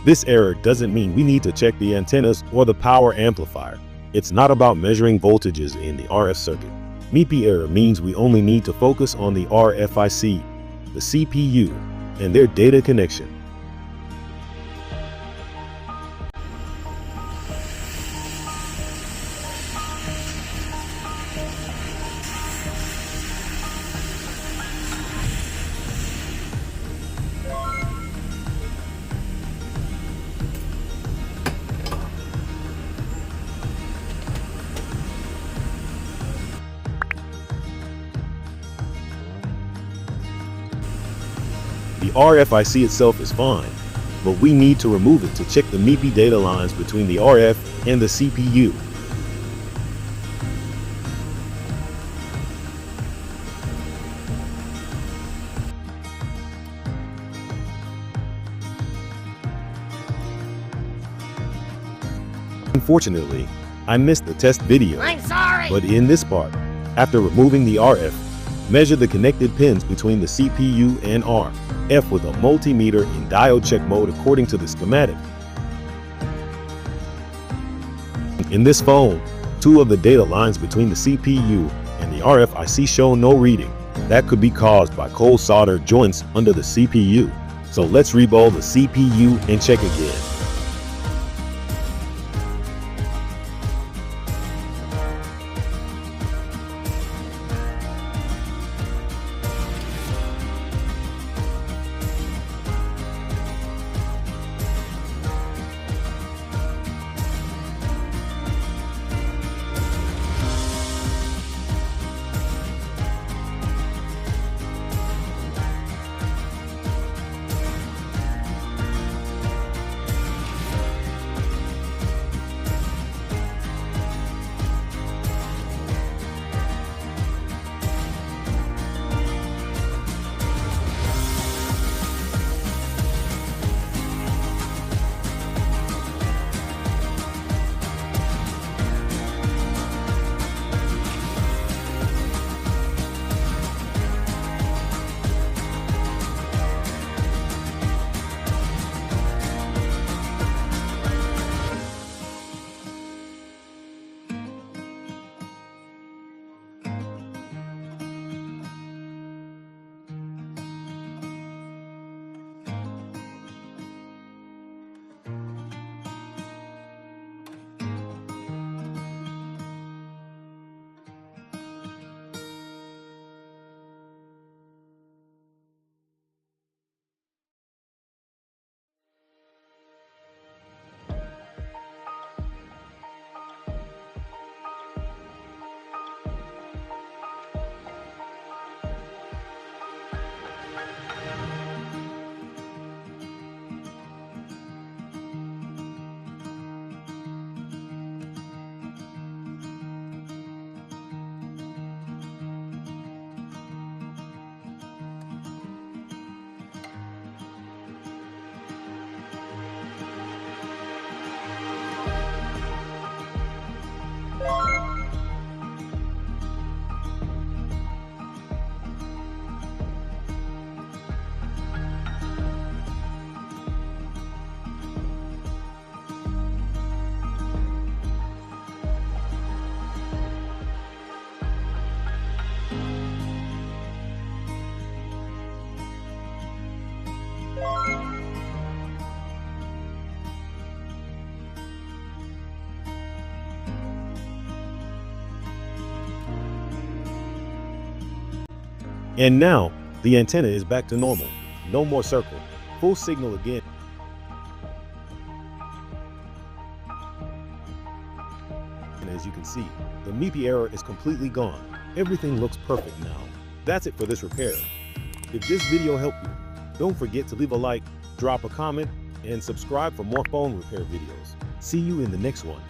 This error doesn't mean we need to check the antennas or the power amplifier. It's not about measuring voltages in the RF circuit. MIPI error means we only need to focus on the RFIC, the CPU, and their data connection. The RFIC itself is fine, but we need to remove it to check the MIPI data lines between the RF and the CPU. Unfortunately, I missed the test video. I'm sorry! But in this part, after removing the RF, measure the connected pins between the CPU and RF with a multimeter in diode check mode according to the schematic. In this phone, two of the data lines between the CPU and the RFIC show no reading. That could be caused by cold solder joints under the CPU. So let's reball the CPU and check again. And now, the antenna is back to normal. No more circle. Full signal again. And as you can see, the MIPI error is completely gone. Everything looks perfect now. That's it for this repair. If this video helped you, don't forget to leave a like, drop a comment, and subscribe for more phone repair videos. See you in the next one.